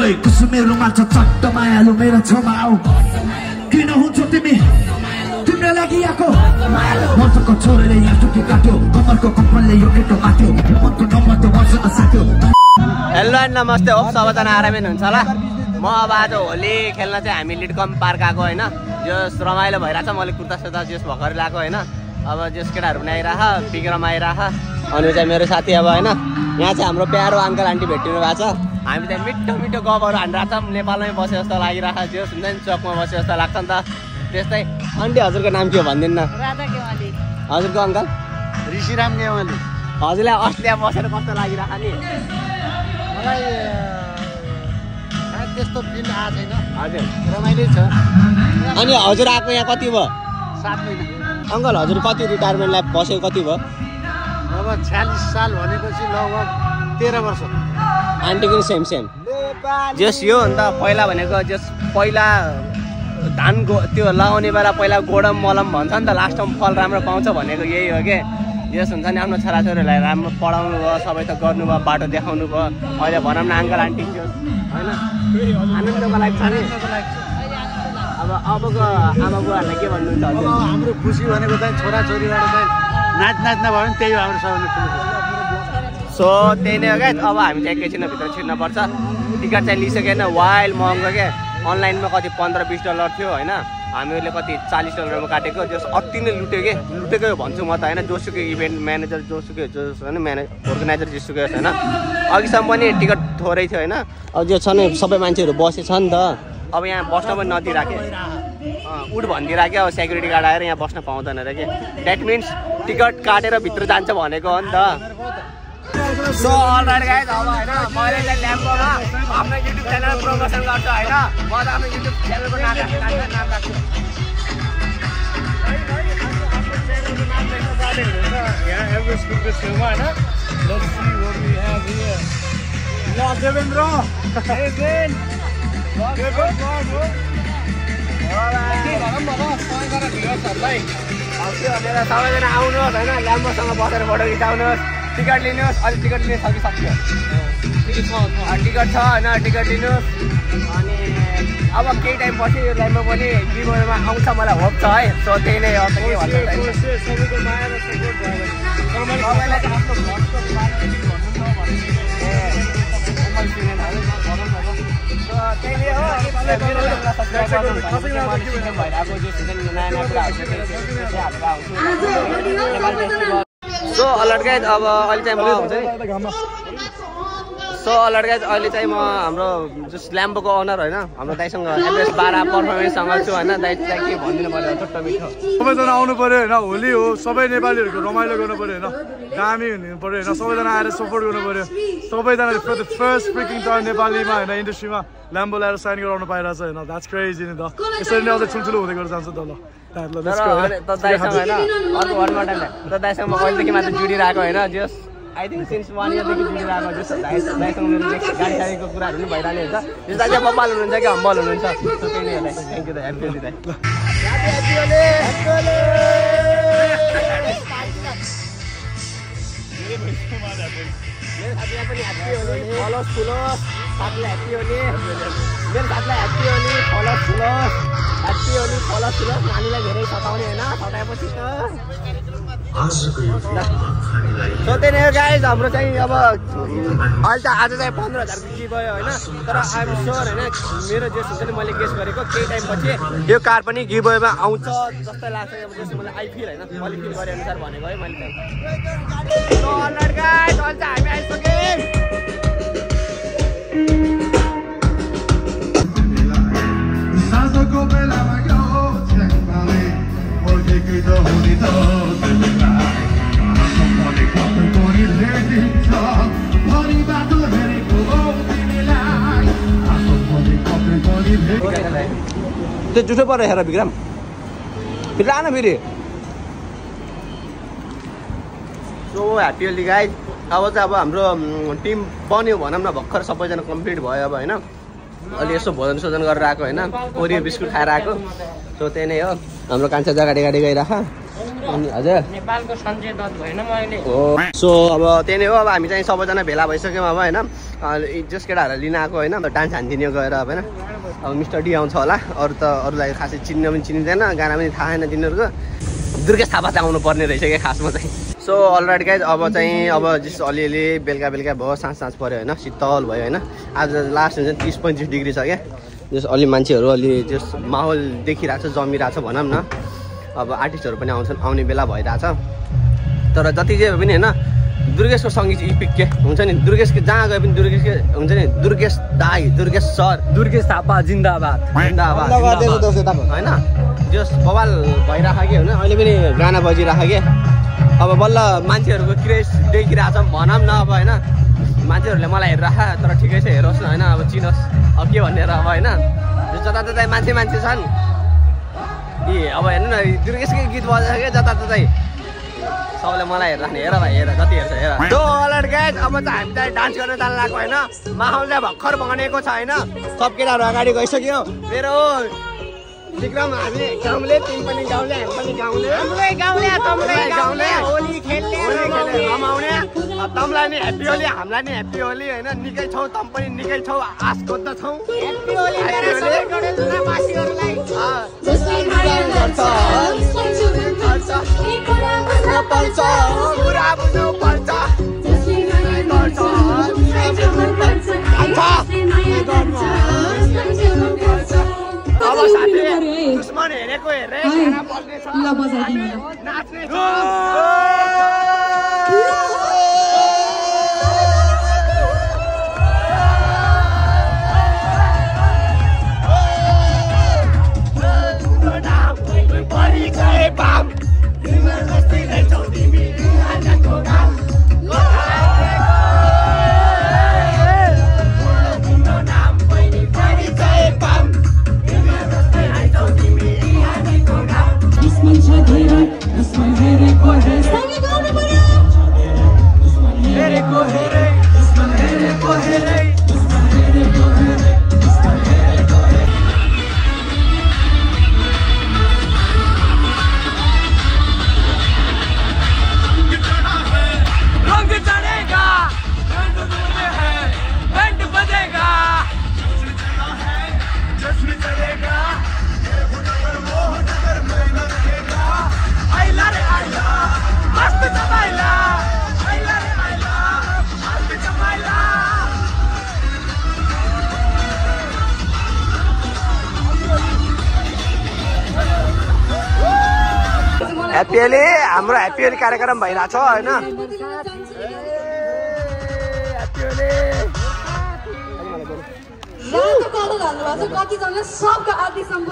ओइ कुसुमे रुमाल छ चट्ट मायालु मेरो छेउमा आऊ किन हुन्छ तिमी तिम्रो लागि आको मर्चको छोरीले यहाँ टुकी काट्यो कमरको कम्पनले यो केटो काट्यो मनको नम्बर त वर्षमा साट्यो। हेलो एन्ड नमस्ते हो सबैजना आरामै हुनुहुन्छ होला। म अब आज होली खेल्न चाहिँ हामी लिडकम पार्क आएको होइन। जस रमाइलो भइरहेछ। मैले कुर्ता सुर्ता जस भर्खर लगाएको होइन। अब जस केटाहरू पनि आइरह बिग्रम आइरह अनि चाहिँ मेरो साथी अब होइन। यहाँ चाहिँ हाम्रो प्यारो अङ्कल आन्टी भेटिनु भएको छ। हामी चाहिँ मिठो मिठो गफहरू हानिरहेको छौँ। नेपालमै बसे जस्तो लागिरहेको जस हुन्छ नि चोकमा बसे जस्तो लाग्छ नि त त्यस्तै। आन्टी हजुरको नाम के हो भनिदिनु न। हजुरको अङ्कल ऋषिराम गेवाली। हजुरलाई अस्ट्रेलिया बसेर कस्तो लागिरहेको नि? मलाई त्यस्तो फिल आएको छैन। हजुर रमाइलो छ। अनि हजुर आएको यहाँ कति भयो? 7 महिना। अङ्कल हजुर कति रिटायरमेन्ट लाइफ बसेको कति भयो? अब 46 साल भनेपछि लगभग 13 वर्ष। आन्टीको सेम जस यो अन्त पहिला भनेको जस पहिला धान त्यो लगाउने बेला पहिला गोडम मलम भन्छ नि त लास्टमा फल राम्रो पाउँछ भनेको यही हो कि। जस हुन्छ नि आफ्नो छोराछोरीलाई राम्रो पढाउनु भयो सबै त गर्नुभयो बाटो देखाउनु भयो। अहिले भनौँ न अङ्कल आन्टी होइन आनन्दको लागि छ नि। अब अबको आमा बुवाहरूलाई के भन्नुहुन्छ हजुर? हाम्रो खुसी भनेको चाहिँ छोराछोरीबाट चाहिँ नाच्न भयो भने त्यही हो हाम्रो सबैभन्दा ठुलो खुसी। सो त्यही नै हो क्या। अब हामी चाहिँ एकैछिनभित्र छिर्नुपर्छ। टिकट चाहिँ लिइसकेन वाइल्ड महँगो क्या। अनलाइनमा कति $15-20 थियो होइन। हामीहरूले कति $40 काटेको जस अति नै लुटेकै भन्छु म त होइन। जोसुकै इभेन्ट म्यानेजर जोसुकै जोस होइन अर्गनाइजर जेसुकै होइन। अघिसम्म पनि टिकट थोरै थियो होइन। अब जो छ नि सबै मान्छेहरू बसेछ नि त। अब यहाँ बस्न पनि नदिइराख्यो उठ भनिदिइराख्यो। अब सेक्युरिटी गार्ड आएर यहाँ बस्न पाउँदैन अरे कि। द्याट मिन्स टिकट काटेर भित्र जान्छ भनेको हो नि त। सो अलराइट गाइज अब होइन मैले चाहिँ ल्याम्बोमा आफ्नो युट्युब च्यानल प्रमोसन गर्छु होइन। म त आफ्नो युट्युब च्यानलको नाम राख्छु। यहाँ एभरेस्ट ग्रुपको छेउमा होइन। Let's see what we have here. ल देवेन्द्र सबैजना आउनुहोस् होइन ल्याम्बोसँग बसेर फोटो खिचाउनुहोस्। टिकट लिनुहोस्। अहिले टिकट लिनु सक्यो टिकट छ होइन। टिकट लिनुहोस्। अनि अब केही टाइम पछि यो लाइनमा पनि गिभवेमा आउँछ मलाई होप छ है। सो त्यही नै हो। सो अलर्ट गाइज अब अहिले चाहिँ म हुन्छ नि। सो अलर्ट गाइज अहिले चाहिँ म हाम्रो जस ल्याम्बोको ओनर होइन हाम्रो दाइसँग एभरेस्ट 12 पर्फर्मेन्ससँग छु होइन। दाइ चाहिँ के भनिदिनु पर्यो छोटो मिठो? सबैजना आउनु पर्यो होइन। होली हो सबै नेपालीहरूको रमाइलो गर्नु पर्यो होइन। दामी हुनु पर्यो होइन। सबैजना आएर सपोर्ट गर्नु पर्यो। सबैजनाले for the first speaking time नेपालीमा होइन इन्डस्ट्रीमा ल्याम्बो ल्याएर साइन गराउनु पाइरहेको छ होइन। द्याट्स क्रेजी नि त। यसरी नै अझै ठुल्ठुलो हुँदै गएर जान्छ त ल। दाइसँग होइन अर्को वनमा त दाइसँग म कहिलेदेखि मात्र जुडिरहेको होइन। जस आई थिङ्क सिन्स 1 इयरदेखि जुडिरहेको जस दाइसँग मेरो गाडी साडीको कुराहरू पनि भइरहने हुन्छ। जस दाइ चाहिँ बब्बाल हुनुहुन्छ कि हम्बल हुनुहुन्छ? सो त्यही नै हो दाइ। थ्याङ्क यू दाइ। ह्याप्पी होली दाइ। मेरो साथीलाई पनि ह्याप्पी होली। फलोस् फुलोस् साथीलाई ह्याप्पी होली। मेरो साथीलाई ह्याप्पी होली फलोस् फुलोस् ह्याप्पी होली फलोस् फुलोस्। नानीलाई धेरै सताउने होइन सताएपछि त। सो त्यही नै हो गाइज हाम्रो चाहिँ अब अहिले त आज चाहिँ 15,000 गिभ भयो होइन। तर आइएम स्योर होइन मेरो जेस हुन्छ नि मैले गेस गरेको केही टाइम पछि यो कार पनि गिभवेमा आउँछ जस्तो लाग्छ। अब जस्तो मलाई आई फिल होइन मैले फिल गरे अनुसार भनेको है मैले चाहिँ। सो अलराइट गाइज अहिले चाहिँ हामी आइसक्यौँ। त्यो जुठो पऱ्यो हेर विक्रम फेरि आएन फेरि। So happy Holi guys. अब चाहिँ अब हाम्रो टिम बन्यो भनौँ न भर्खर सबैजना कम्प्लिट भयो अब होइन। अलि यसो भोजन सोजन गरेर आएको होइन। ओरियो बिस्कुट खाएर आएको। सो त्यही नै हो हाम्रो कान्छा जगाडी गाडी गइराख हजुर नेपालको सञ्चय दत भएन मैले हो सो अब त्यही नै हो अब हामी चाहिँ सबैजना भेला भइसक्यौँ अब होइन जस केटाहरूलाई लिन आएको होइन डान्स हानिदिने गएर अब होइन अब मिस्टर डी आउँछ होला अरू त अरूलाई खासै चिन्न पनि चिनिँदैन गाना पनि थाहा छैन तिनीहरूको दुर्गेश थापा चाहिँ आउनु पर्ने रहेछ क्या खासमा चाहिँ सो अलराइट गाइज अब चाहिँ अब जस्तो अलिअलि बेलुका भयो साँझ पऱ्यो होइन शीतल भयो होइन आज लास्ट हुन्छ 30-35 डिग्री छ क्या जस अलि मान्छेहरू अलि जस माहौल देखिरहेको छ जमिरहेको छ भनौँ न अब आर्टिस्टहरू पनि आउने बेला भइरहेछ तर जति जे पनि होइन दुर्गेशको सङ्गीत इपिक के हुन्छ नि दुर्गेशको जहाँ गए पनि दुर्गेशकै हुन्छ नि दुर्गेश दाई दुर्गेश सर दुर्गेश थापा जिन्दाबाद होइन जस बवाल भइरहेको कि होइन अहिले पनि गाना बजिरहेको कि अब बल्ल मान्छेहरूको क्रेज देखिरहेको छ भनौँ न अब होइन मान्छेहरूले मलाई हेरिरहेको तर ठिकै छ हेरोस् न होइन अब चिनोस् अब के भनेर अब होइन जताततै मान्छे छन् अब हेर्नु न दुर्गेशकै गीत बजाएको क्या जताततै सबैले मलाई हेरिराख्ने हेर भाइ हेर जति हेर्छ हेर सो अलराइट गाइज अब चाहिँ हामी चाहिँ डान्स गर्न जान लागेको होइन माहौल चाहिँ भर्खर बनेको छ होइन सब केटाहरू अगाडि गइसक्यो मेरो विक्रम हामी गाउँले तिमी पनि गाउँले हामी पनि गाउँले होली खेल्ने रमाउने तँलाई नि ह्याप्पी होली हामीलाई नि ह्याप्पी होली होइन निकै छौ तँ पनि निकै छौ आश खोज्दछौ ह्याप्पी होली अब साथी दुश्मन हेरेको हेरे नाच्ने छ ह्याप्पी होली हाम्रो ह्याप्पी होली कार्यक्रम भइरहेछ होइन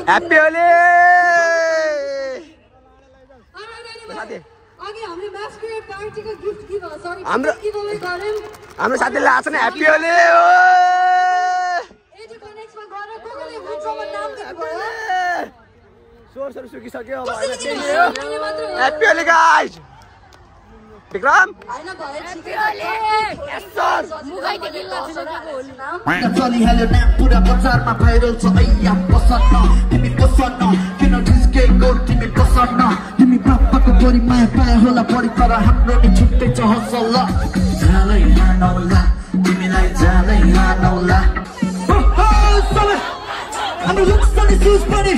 ह्याप्पी होली हाम्रो साथीले आएको छ नि ह्याप्पी होली सोर्सहरु सुकिसक्यो अब हैन त्यही हो ह्याप्पी होली गाइस विक्रम हैन भयो ह्याप्पी होली यस सर मुगाइ देखिला छुटेको होली नाम चली हाल्यो नाम पुरा बजारमा भाइरल छ अय्या पसन्न तिमी पसन्न किन ठिस्केको तिमी पसन्न तिमी पापाको बढी माया पाए होला बढी तर हाम्रो नि छुट्टै छ हसल झालै हानौला तिमीलाई झालै हानौला हो सबै हाम्रो लुक्सले सुस पनि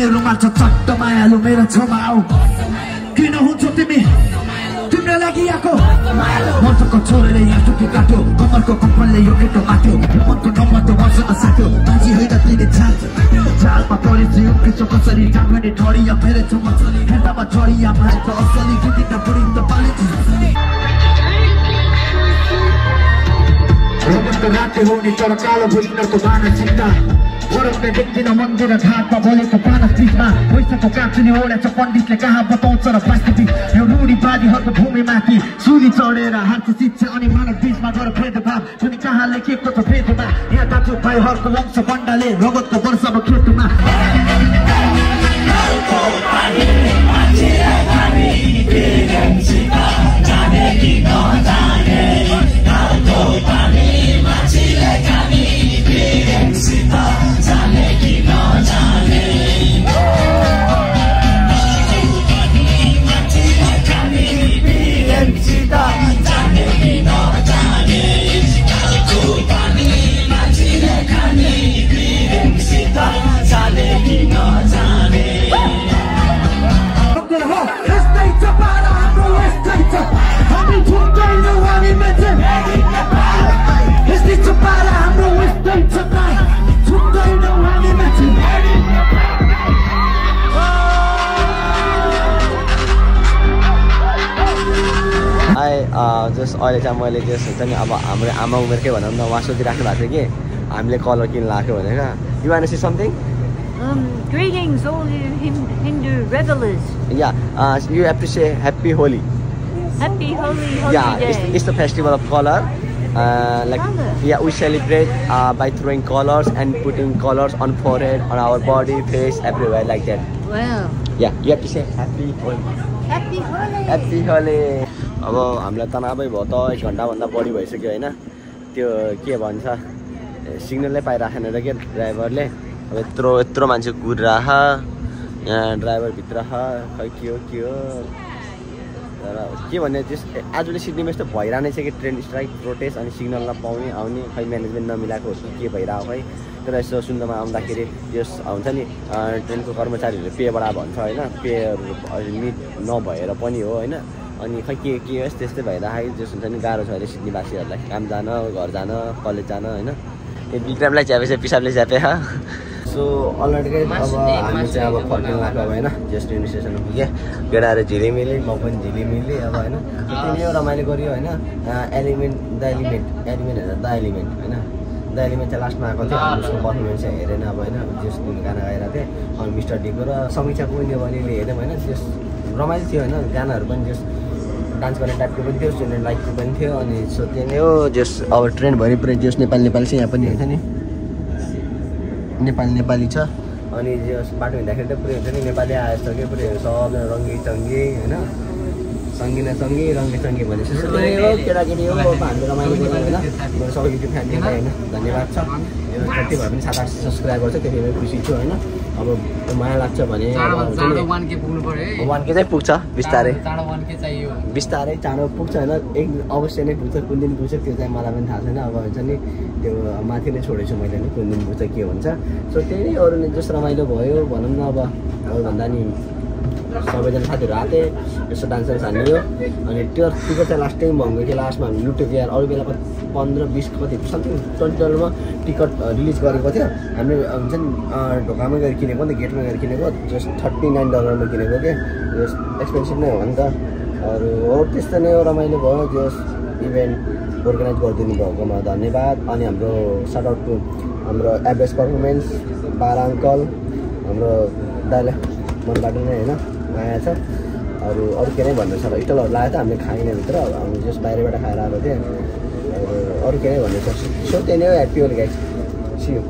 मेरो माछा चट्ट मायालु मेरो छेउमा आऊ किन हुन्छ तिमी तिम्रो लागि आएको मन्तको छोरीले यहाँ टुकी काट्यो कमरको कम्पनले यो केटो माट्यो मनको नम्बर वर्षमा साट्यो बाजी होइन तिमी चालमा परेछ यो केटो कसरी टाङ्गने ठडिया मेरो छेउमा चली हेर्दामा चढिया मान्छ असली गिटिका बुढी त पालिन्छ राते हो नि तर कालो भुइँको बाना चिन्ता वरपले देख्दिन मन्दिर घाटमा बोलेको पानस बिचमा पैसाको काँचुनी ओढेछ पण्डितले कहाँ बताउँछ र प्लास्टिक यो रूढिवादीहरूको भूमिमाथि सुली चढेर हार्छ शिक्षा अनि मानव बिचमा गएर भेदभाव कुनै कहाँ लेखिएको छ भेदमा यहाँ दाजु भाइहरूको वंश बण्डाले रगतको वर्षमा खेतमा जस्ट अहिले चाहिँ मैले जस हुन्छ नि अब हाम्रो आमा उमेरकै भनौँ न उहाँ सोचिराख्नु भएको थियो कि हामीले कलर किन लाग्यो भनेर you one C something Greetings, all you Hindu revelers. Yeah, you appreciate Happy Holi. Happy Holi Holiday. Yeah, it's the festival of color. Like Color. yeah, we celebrate by throwing colors and putting colors on forehead, on our body, face, everywhere like that. Wow. Yeah, you have to say Happy Holi. Happy Holi. Happy Holi. अब हामीलाई तनावै भयो त 1 घन्टाभन्दा बढी भइसक्यो होइन त्यो के भन्छ सिग्नलै पाइराखेन र के ड्राइभरले अब यत्रो मान्छे कुदिरह यहाँ ड्राइभर भित्र खै के हो तर के भन्ने त्यस आजले सिडनीमा यस्तो भइरहने छ कि ट्रेन स्ट्राइक प्रोटेस्ट अनि सिग्नल नपाउने आउने खै म्यानेजमेन्ट नमिलाएको हो कि के भइरहेको खै तर यसो सुन्दामा आउँदाखेरि यस हुन्छ नि ट्रेनको कर्मचारीहरूले पे बढा भन्छ होइन पेहरू मिट नभएर पनि हो होइन अनि खै के होस् त्यस्तै भइरहेको जस हुन्छ नि गाह्रो छ अहिले सिडनीवासीहरूलाई काम जान घर जान कलेज जान होइन यो विक्रमलाई च्यापेछ पिसाबले च्यापे सो अलरेडी अब हामी चाहिँ अब फर्किन लाग्यो अब होइन जस्ट ट्रेन स्टेसनमा पुगेँ केटाहरू झिलिमिली म पनि झिलिमिली अब होइन त्यति नै रमाइलो गऱ्यो होइन एलिमेन्ट होइन द एलिमेन्ट चाहिँ लास्टमा आएको थियो उसको पर्फर्मेन्स चाहिँ हेरेन अब होइन जस गाना गाइरहेको थिएँ अनि मिस्टर डीको र समीक्षाको पनि अब अलिअलि हेऱ्यौँ होइन जस रमाइलो थियो होइन गानाहरू पनि जस डान्स गर्ने टाइपको पनि थियो स्टुडेन्ट लाइकको पनि थियो अनि सो त्यो नै हो जस अब ट्रेनभरि पुरै जस नेपाली चाहिँ यहाँ पनि हुन्छ नि नेपाली छ अनि जस बाटो हिँड्दाखेरि त पुरै हुन्छ नि नेपाली आए जस्तो कि पुरै सबजना रङ्गी चङ्गी होइन सङ्गी रङ्गी चङ्गी भनेपछि हो केटाकेटी हो अब हामी रमाइलो गऱ्यौँ होइन मेरो सबै युट्युब फ्यामिलीलाई होइन धन्यवाद छ यो जति भए पनि 7-8 सब्सक्राइबर छ त्यति बेला खुसी छु होइन अब माया लाग्छ भने 1K पुग्नु पर्यो है 1K चाहिँ पुग्छ बिस्तारै चाँडो 1K चाहियो बिस्तारै चाँडो पुग्छ होइन एक अवश्य नै पुग्छ कुन दिन पुग्छ त्यो चाहिँ मलाई पनि थाहा छैन अब हुन्छ नि त्यो माथि नै छोडेछु मैले नि कुन दिन पुग्छ के हुन्छ सो त्यही नै अरू नै जस रमाइलो भयो भनौँ न अब अरूभन्दा नि सबैजना साथीहरू आथे यसो डान्सर हान्यो अनि त्यो टिकट चाहिँ लास्ट टाइम महँगो थियो लास्टमा हामी लुट्यो कि यार अरू बेला 15-20 कति समथिङ $20 टिकट रिलिज गरेको थियो हामीले हुन्छ नि ढोकामै गएर किनेको नि त गेटमा गएर किनेको जस्ट $39 किनेको के जस एक्सपेन्सिभ नै हो नि त अरू हो त्यस्तो नै हो रमाइलो भयो जस इभेन्ट अर्गनाइज गरिदिनु भएकोमा धन्यवाद अनि हाम्रो साउट आउट टु हाम्रो एभरेज पर्फर्मेन्स बारा अङ्कल हाम्रो दाइले मनबाट नै होइन माया छ अरू के नै भन्नु छ र स्टलहरू लगायो त हामीले खाइने भित्र हामी जस बाहिरबाट खाएर आएको थिएँ अरू के नै भन्नु छ सो त्यही नै हो happy Holi guys see you